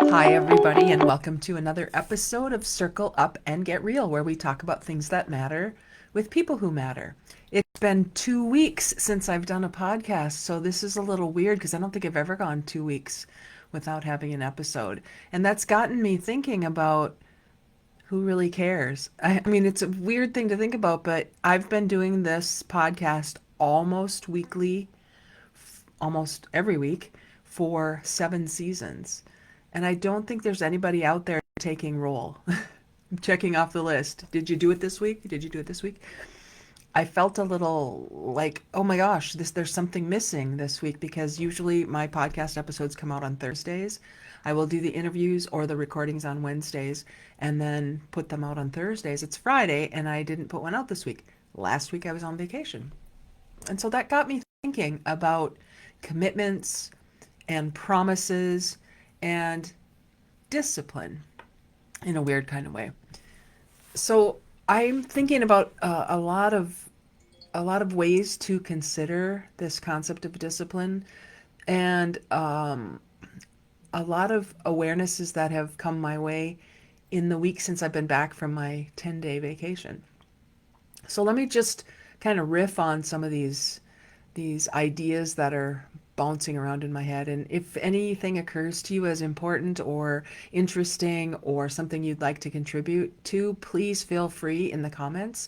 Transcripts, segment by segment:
Hi, everybody, and welcome to another episode of Circle Up and Get Real, where we talk about things that matter with people who matter. It's been 2 weeks since I've done a podcast, so this is a little weird because I don't think I've ever gone 2 weeks without having an episode. And that's gotten me thinking about who really cares. I mean, it's a weird thing to think about, but I've been doing this podcast almost weekly, almost every week for 7 seasons. And I don't think there's anybody out there taking roll. Checking off the list. Did you do it this week? Did you do it this week? I felt a little like, oh my gosh, there's something missing this week because usually my podcast episodes come out on Thursdays. I will do the interviews or the recordings on Wednesdays and then put them out on Thursdays. It's Friday and I didn't put one out this week. Last week I was on vacation. And so that got me thinking about commitments and promises and discipline in a weird kind of way. So I'm thinking about a lot of ways to consider this concept of discipline, and a lot of awarenesses that have come my way in the week since I've been back from my 10-day vacation. So let me just kind of riff on some of these ideas that are bouncing around in my head. And if anything occurs to you as important or interesting or something you'd like to contribute to, please feel free in the comments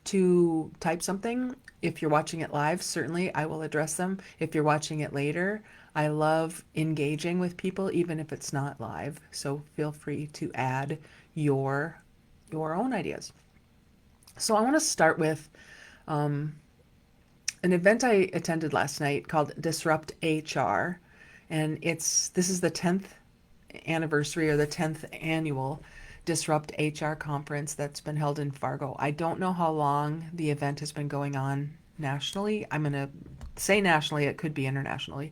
to type something. If you're watching it live, certainly I will address them. If you're watching it later, I love engaging with people, even if it's not live. So feel free to add your your own ideas. So I want to start with um, an event I attended last night called Disrupt HR, and this is the 10th anniversary or the 10th annual Disrupt HR conference that's been held in Fargo. I don't know how long the event has been going on nationally. I'm going to say nationally, it could be internationally.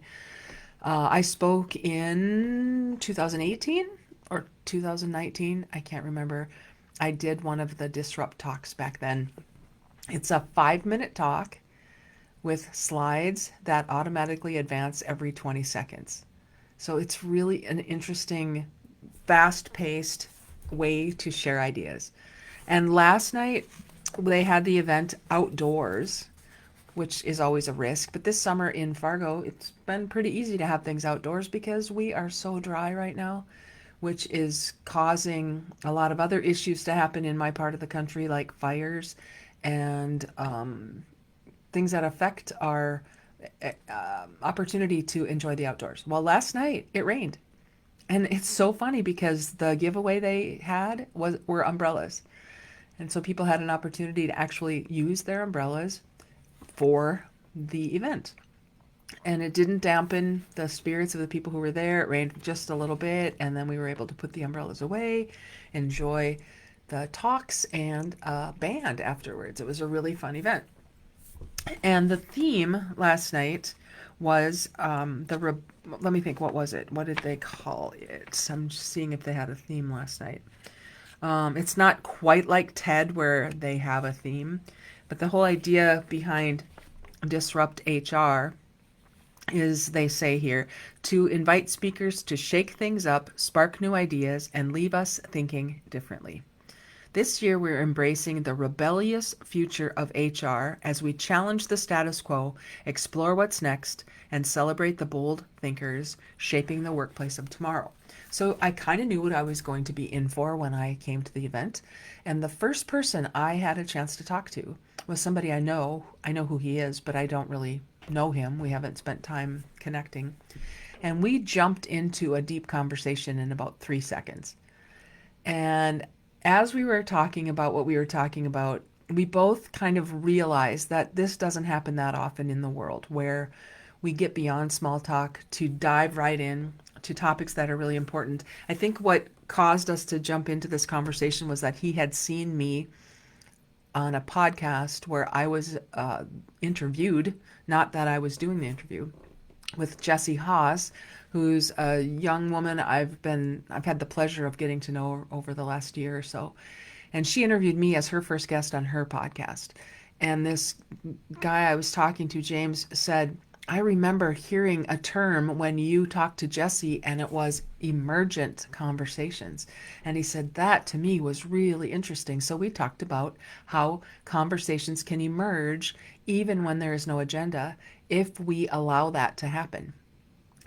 I spoke in 2018 or 2019, I can't remember. I did one of the Disrupt talks back then. It's a 5-minute talk with slides that automatically advance every 20 seconds. So it's really an interesting, fast paced way to share ideas. And last night, they had the event outdoors, which is always a risk. But this summer in Fargo, it's been pretty easy to have things outdoors because we are so dry right now, which is causing a lot of other issues to happen in my part of the country, like fires and things that affect our opportunity to enjoy the outdoors. Well, last night it rained, and it's so funny because the giveaway they had were umbrellas, and so people had an opportunity to actually use their umbrellas for the event. And it didn't dampen the spirits of the people who were there. It rained just a little bit, and then we were able to put the umbrellas away, enjoy the talks and band afterwards. It was a really fun event. And the theme last night was let me think, what was it? What did they call it? I'm just seeing if they had a theme last night. It's not quite like TED where they have a theme, but the whole idea behind Disrupt HR is, they say here, to invite speakers to shake things up, spark new ideas, and leave us thinking differently. This year, we're embracing the rebellious future of HR as we challenge the status quo, explore what's next, and celebrate the bold thinkers shaping the workplace of tomorrow. So I kind of knew what I was going to be in for when I came to the event. And the first person I had a chance to talk to was somebody I know. I know who he is, but I don't really know him. We haven't spent time connecting. And we jumped into a deep conversation in about 3 seconds. And as we were talking about what we were talking about, we both kind of realized that this doesn't happen that often in the world, where we get beyond small talk to dive right in to topics that are really important. I think what caused us to jump into this conversation was that he had seen me on a podcast where I was interviewed, not that I was doing the interview, with Jessie Haas, who's a young woman I've had the pleasure of getting to know over the last year or so. And she interviewed me as her first guest on her podcast. And this guy I was talking to, James, said, I remember hearing a term when you talked to Jesse, and it was emergent conversations. And he said that to me was really interesting. So we talked about how conversations can emerge even when there is no agenda if we allow that to happen.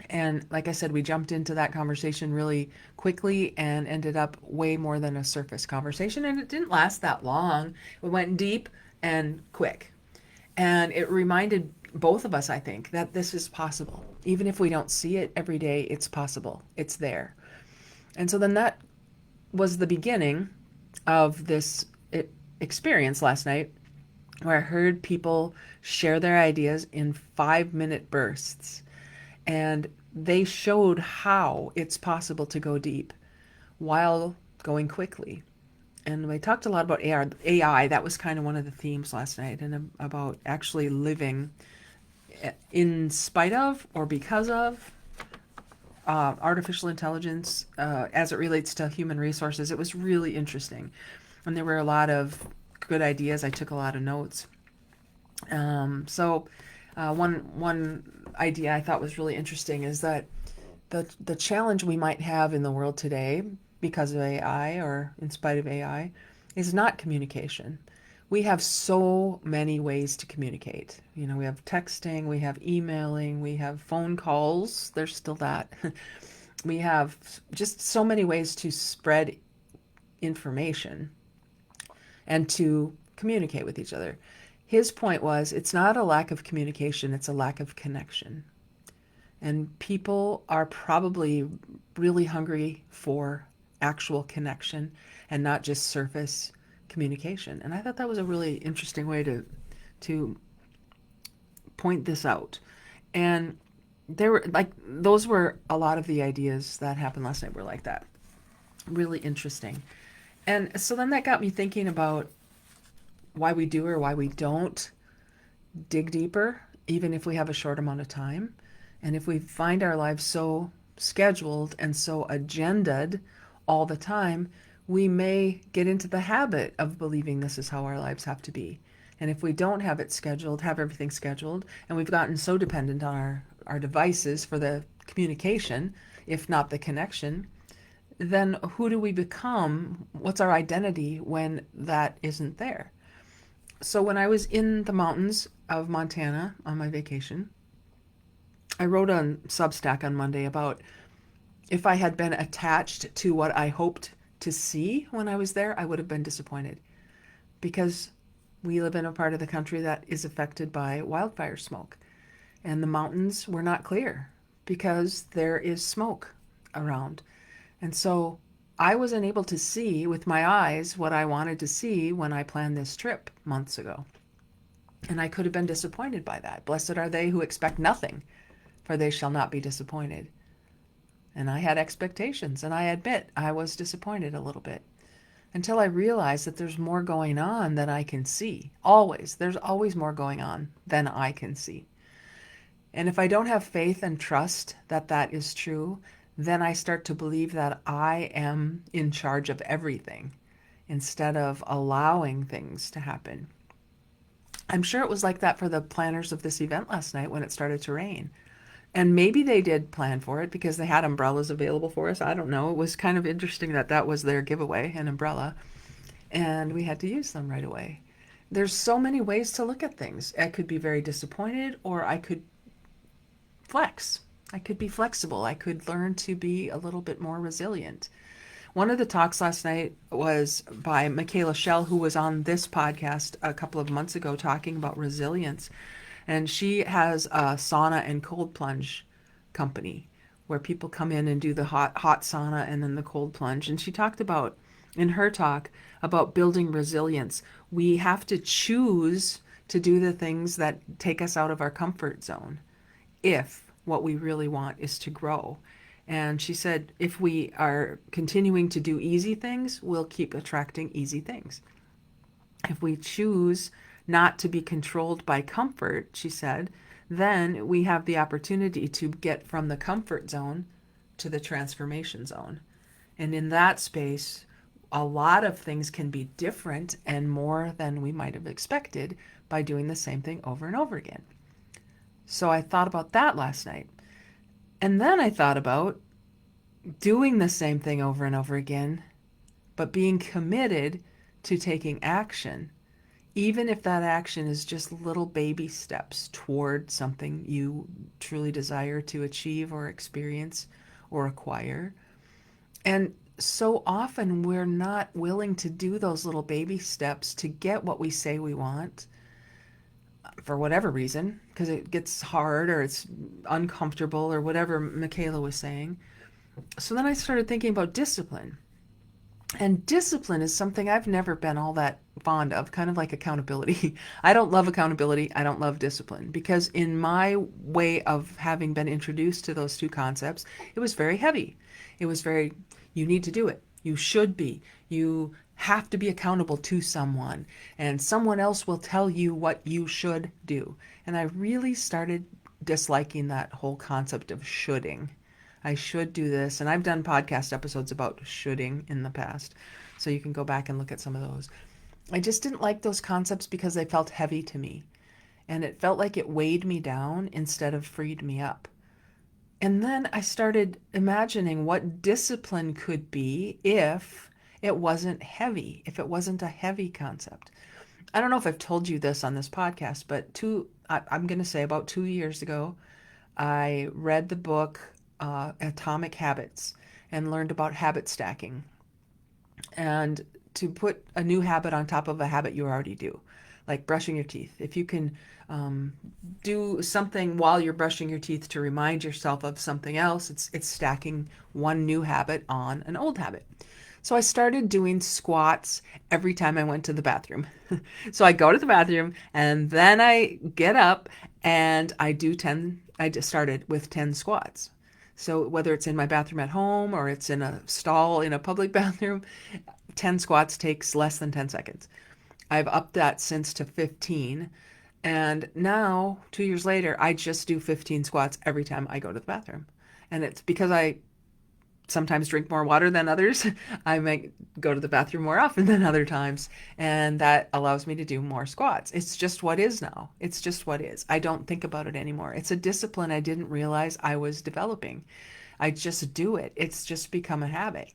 And like I said, we jumped into that conversation really quickly and ended up way more than a surface conversation. And it didn't last that long. We went deep and quick. And it reminded both of us, I think, that this is possible. Even if we don't see it every day, it's possible. It's there. And so then that was the beginning of this experience last night where I heard people share their ideas in 5-minute bursts. And they showed how it's possible to go deep while going quickly. And we talked a lot about AI. That was kind of one of the themes last night, and about actually living in spite of or because of artificial intelligence as it relates to human resources. It was really interesting. And there were a lot of good ideas. I took a lot of notes. One idea I thought was really interesting is that the challenge we might have in the world today because of AI or in spite of AI is not communication. We have so many ways to communicate. You know, we have texting, we have emailing, we have phone calls. There's still that. We have just so many ways to spread information and to communicate with each other. His point was it's not a lack of communication, it's a lack of connection. And people are probably really hungry for actual connection and not just surface communication. And I thought that was a really interesting way to point this out. And there were like those were a lot of the ideas that happened last night were like that. Really interesting. And so then that got me thinking about why we do or why we don't dig deeper, even if we have a short amount of time. And if we find our lives so scheduled and so agenda'd all the time, we may get into the habit of believing this is how our lives have to be. And if we don't have it scheduled, have everything scheduled, and we've gotten so dependent on our devices for the communication, if not the connection, then who do we become? What's our identity when that isn't there? So when I was in the mountains of Montana on my vacation, I wrote on Substack on Monday about if I had been attached to what I hoped to see when I was there, I would have been disappointed because we live in a part of the country that is affected by wildfire smoke. And the mountains were not clear because there is smoke around. And so I wasn't able to see with my eyes what I wanted to see when I planned this trip months ago. And I could have been disappointed by that. Blessed are they who expect nothing, for they shall not be disappointed. And I had expectations, and I admit I was disappointed a little bit until I realized that there's more going on than I can see. Always. There's always more going on than I can see. And if I don't have faith and trust that that is true, then I start to believe that I am in charge of everything instead of allowing things to happen. I'm sure it was like that for the planners of this event last night when it started to rain. And maybe they did plan for it because they had umbrellas available for us. I don't know. It was kind of interesting that that was their giveaway, an umbrella, and we had to use them right away. There's so many ways to look at things. I could be very disappointed, or I could flex. I could be flexible. I could learn to be a little bit more resilient. One of the talks last night was by Michaela Schell, who was on this podcast a couple of months ago talking about resilience. And she has a sauna and cold plunge company where people come in and do the hot sauna and then the cold plunge. And she talked about, in her talk, about building resilience. We have to choose to do the things that take us out of our comfort zone if what we really want is to grow. And she said, if we are continuing to do easy things, we'll keep attracting easy things. If we choose not to be controlled by comfort, she said, then we have the opportunity to get from the comfort zone to the transformation zone. And in that space, a lot of things can be different and more than we might have expected by doing the same thing over and over again. So I thought about that last night. And then I thought about doing the same thing over and over again, but being committed to taking action, even if that action is just little baby steps toward something you truly desire to achieve or experience or acquire. And so often we're not willing to do those little baby steps to get what we say we want for whatever reason, because it gets hard or it's uncomfortable or whatever Michaela was saying. So then I started thinking about discipline. And discipline is something I've never been all that fond of, kind of like accountability. I don't love accountability. I don't love discipline because, in my way of having been introduced to those two concepts, it was very heavy. It was very, you need to do it. You should be. You have to be accountable to someone, and someone else will tell you what you should do. And I really started disliking that whole concept of shoulding. I should do this. And I've done podcast episodes about shoulding in the past. So you can go back and look at some of those. I just didn't like those concepts because they felt heavy to me. And it felt like it weighed me down instead of freed me up. And then I started imagining what discipline could be if it wasn't heavy, if it wasn't a heavy concept. I don't know if I've told you this on this podcast, but I'm going to say about 2 years ago, I read the book Atomic Habits and learned about habit stacking and to put a new habit on top of a habit you already do, like brushing your teeth. If you can do something while you're brushing your teeth to remind yourself of something else, it's stacking one new habit on an old habit. So I started doing squats every time I went to the bathroom. So I go to the bathroom and then I get up and I just started with 10 squats. So whether it's in my bathroom at home or it's in a stall in a public bathroom, 10 squats takes less than 10 seconds. I've upped that since to 15. And now, 2 years later, I just do 15 squats every time I go to the bathroom. And it's because I sometimes drink more water than others. I might go to the bathroom more often than other times, and that allows me to do more squats. It's just what is now. It's just what is. I don't think about it anymore. It's a discipline I didn't realize I was developing. I just do it. It's just become a habit.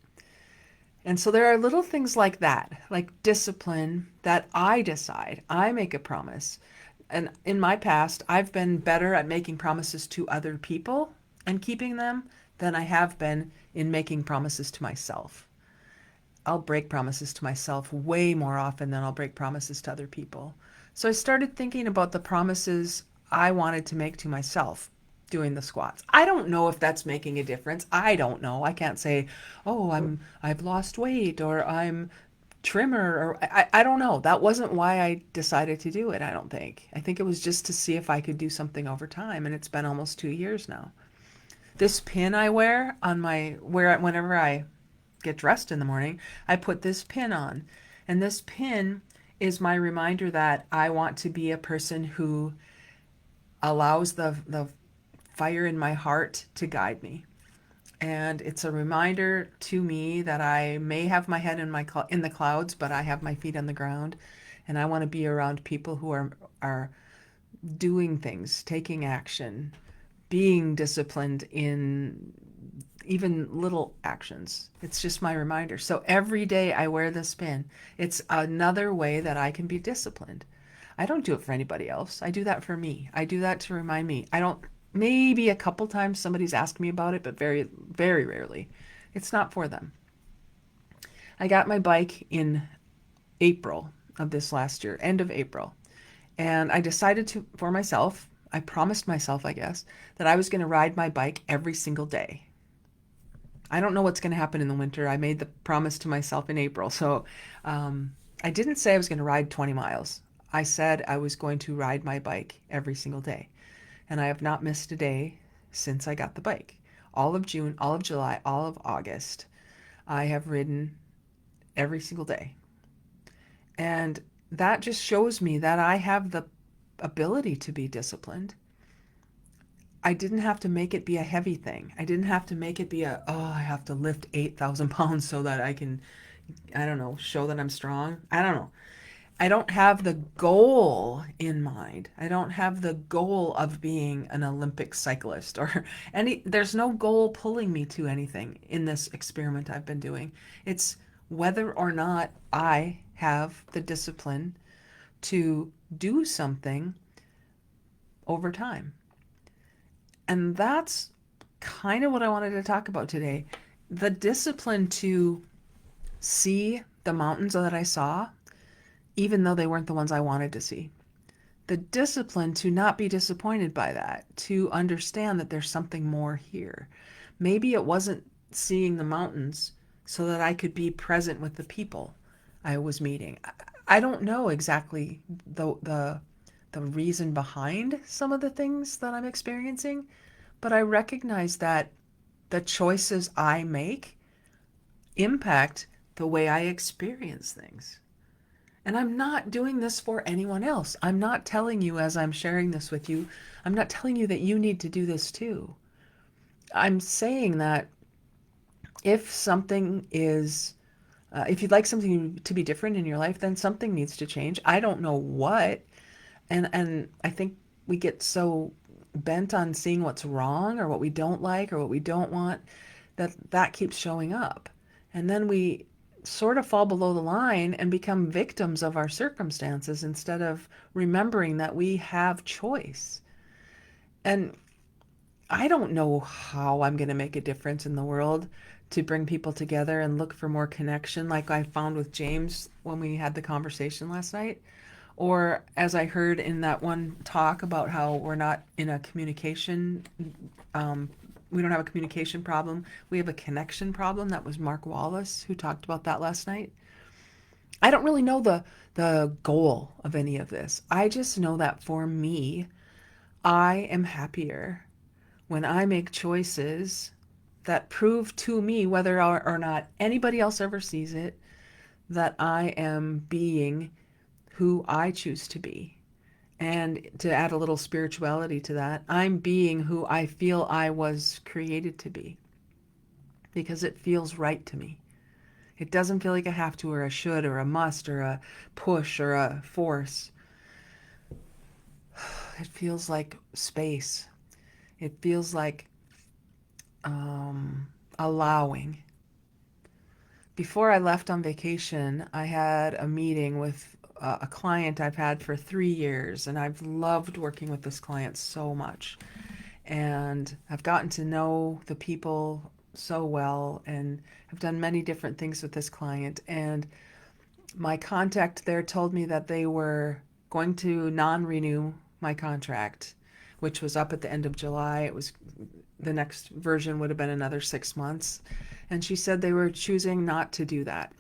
And so there are little things like that, like discipline that I decide. I make a promise. And in my past, I've been better at making promises to other people and keeping them than I have been in making promises to myself. I'll break promises to myself way more often than I'll break promises to other people. So I started thinking about the promises I wanted to make to myself doing the squats. I don't know if that's making a difference. I don't know. I can't say, "Oh, I've lost weight," or "I'm trimmer," or I don't know. That wasn't why I decided to do it, I don't think. I think it was just to see if I could do something over time, and it's been almost 2 years now. This pin I wear on whenever I get dressed in the morning, I put this pin on. And this pin is my reminder that I want to be a person who allows the fire in my heart to guide me. And it's a reminder to me that I may have my head in the clouds, but I have my feet on the ground. And I want to be around people who are doing things, taking action, being disciplined in even little actions. It's just my reminder. So every day I wear this pin. It's another way that I can be disciplined. I don't do it for anybody else. I do that for me. I do that to remind me. I don't, maybe a couple times somebody's asked me about it, but very, very rarely. It's not for them. I got my bike in April of this last year, end of April. And I decided for myself, I promised myself, I guess, that I was going to ride my bike every single day. I don't know what's going to happen in the winter. I made the promise to myself in April. So I didn't say I was going to ride 20 miles. I said I was going to ride my bike every single day. And I have not missed a day since I got the bike. All of June, all of July, all of August, I have ridden every single day. And that just shows me that I have the ability to be disciplined. I didn't have to make it be a heavy thing. I didn't have to make it be I have to lift 8,000 pounds so that I can, I don't know, show that I'm strong. I don't know. I don't have the goal in mind. I don't have the goal of being an Olympic cyclist or there's no goal pulling me to anything in this experiment I've been doing. It's whether or not I have the discipline to do something over time. And that's kind of what I wanted to talk about today. The discipline to see the mountains that I saw, even though they weren't the ones I wanted to see. The discipline to not be disappointed by that, to understand that there's something more here. Maybe it wasn't seeing the mountains so that I could be present with the people I was meeting. I don't know exactly the reason behind some of the things that I'm experiencing, but I recognize that the choices I make impact the way I experience things. And I'm not doing this for anyone else. I'm not telling you as I'm sharing this with you, I'm not telling you that you need to do this too. I'm saying that if something is, if you'd like something to be different in your life, then something needs to change. I don't know what. And I think we get so bent on seeing what's wrong or what we don't like or what we don't want that that keeps showing up. And then we sort of fall below the line and become victims of our circumstances instead of remembering that we have choice. And I don't know how I'm going to make a difference in the world to bring people together and look for more connection, like I found with James when we had the conversation last night. Or as I heard in that one talk about how we're not in a communication, um, we don't have a communication problem. We have a connection problem. That was Mark Wallace who talked about that last night. I don't really know the goal of any of this. I just know that for me, I am happier when I make choices that prove to me, whether or not anybody else ever sees it, that I am being who I choose to be. And to add a little spirituality to that, I'm being who I feel I was created to be because it feels right to me. It doesn't feel like a have to or a should or a must or a push or a force. It feels like space. It feels like allowing. Before I left on vacation, I had a meeting with a client I've had for 3 years, and I've loved working with this client so much. And I've gotten to know the people so well, and I've done many different things with this client. And my contact there told me that they were going to non-renew my contract, which was up at the end of July. It was the next version would have been another 6 months. And she said they were choosing not to do that.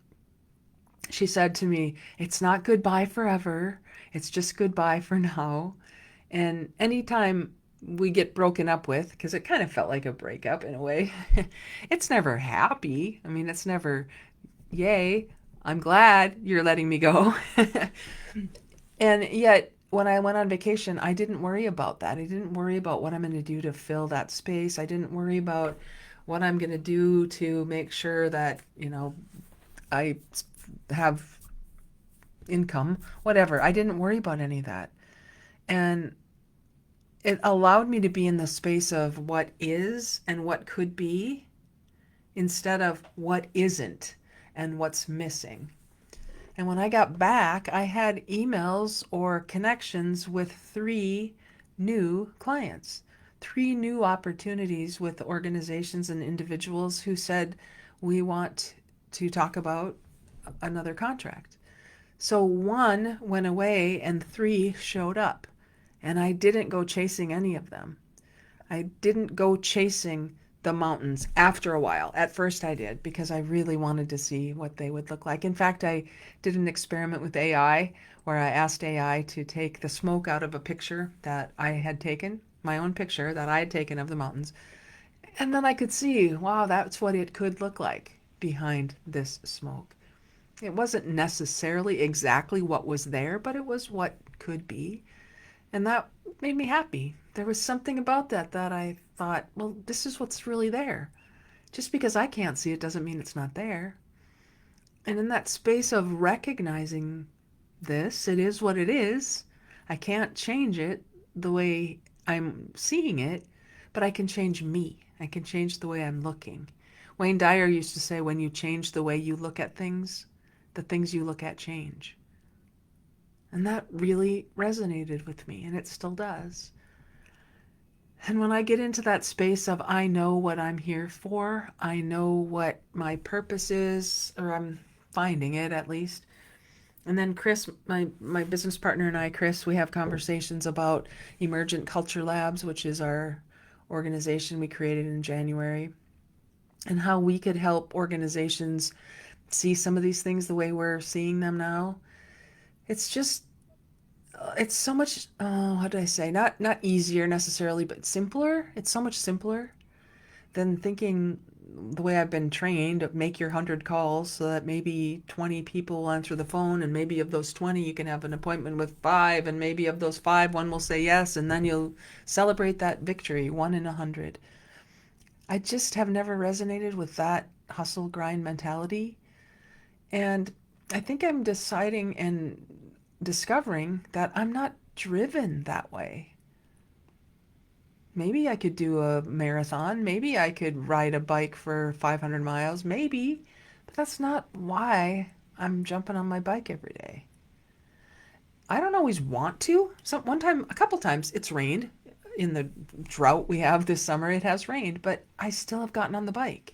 She said to me, "It's not goodbye forever. It's just goodbye for now." And anytime we get broken up with, because it kind of felt like a breakup in a way, it's never happy. I mean, it's never, yay, I'm glad you're letting me go. And yet, when I went on vacation, I didn't worry about that. I didn't worry about what I'm going to do to fill that space. I didn't worry about what I'm going to do to make sure that, I have income, whatever. I didn't worry about any of that. And it allowed me to be in the space of what is and what could be instead of what isn't and what's missing. And when I got back, I had emails or connections with 3 new clients, 3 new opportunities with organizations and individuals who said, we want to talk about another contract. So 1 went away and 3 showed up. And I didn't go chasing any of them. I didn't go chasing the mountains after a while. At first I did because I really wanted to see what they would look like. In fact, I did an experiment with AI where I asked AI to take the smoke out of a picture that I had taken, my own picture that I had taken of the mountains. And then I could see, wow, that's what it could look like behind this smoke. It wasn't necessarily exactly what was there, but it was what could be. And that made me happy. There was something about that I thought, well, this is what's really there. Just because I can't see it doesn't mean it's not there. And in that space of recognizing this. It is what it is. I can't change it the way I'm seeing it, but I can change me. I can change the way I'm looking. Wayne Dyer used to say, when you change the way you look at things, the things you look at change. And that really resonated with me, and it still does. And when I get into that space of I know what I'm here for, I know what my purpose is, or I'm finding it at least. And then Chris, my business partner and I, Chris, we have conversations about Emergent Culture Labs, which is our organization we created in January, and how we could help organizations see some of these things the way we're seeing them now. It's just it's so much how do I say, not easier necessarily, but simpler. It's so much simpler than thinking the way I've been trained of make your 100 calls so that maybe 20 people will answer the phone, and maybe of those 20 you can have an appointment with 5, and maybe of those 5 one will say yes, and then you'll celebrate that victory, 1 in 100. I just have never resonated with that hustle grind mentality, and I think I'm deciding and discovering that I'm not driven that way. Maybe I could do a marathon. Maybe I could ride a bike for 500 miles. Maybe. But that's not why I'm jumping on my bike every day. I don't always want to. One time, a couple times, it's rained. In the drought we have this summer, it has rained, but I still have gotten on the bike.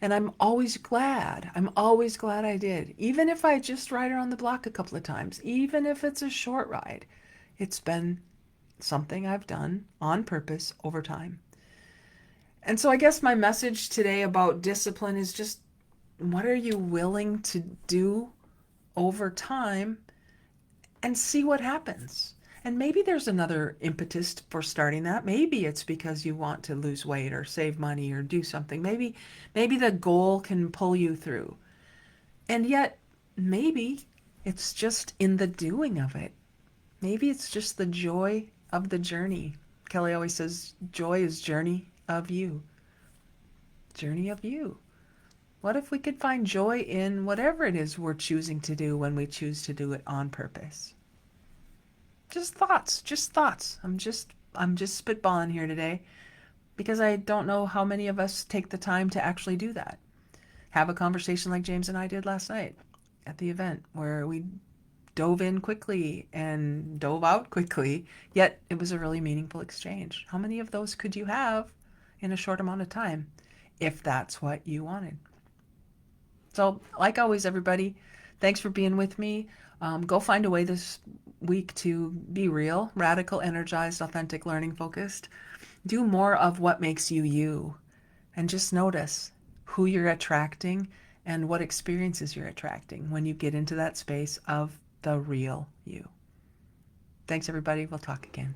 And I'm always glad. I'm always glad I did. Even if I just ride around the block a couple of times, even if it's a short ride, it's been something I've done on purpose over time. And so I guess my message today about discipline is just, what are you willing to do over time and see what happens? And maybe there's another impetus for starting that. Maybe it's because you want to lose weight or save money or do something. Maybe the goal can pull you through. And yet maybe it's just in the doing of it. Maybe it's just the joy of the journey. Kelly always says, joy is journey of you. Journey of you. What if we could find joy in whatever it is we're choosing to do when we choose to do it on purpose? Just thoughts, just thoughts. I'm just spitballing here today because I don't know how many of us take the time to actually do that. Have a conversation like James and I did last night at the event where we dove in quickly and dove out quickly, yet it was a really meaningful exchange. How many of those could you have in a short amount of time if that's what you wanted? So, like always, everybody, thanks for being with me. Go find a way this week to be real, radical, energized, authentic, learning focused. Do more of what makes you you. And just notice who you're attracting and what experiences you're attracting when you get into that space of the real you. Thanks, everybody. We'll talk again.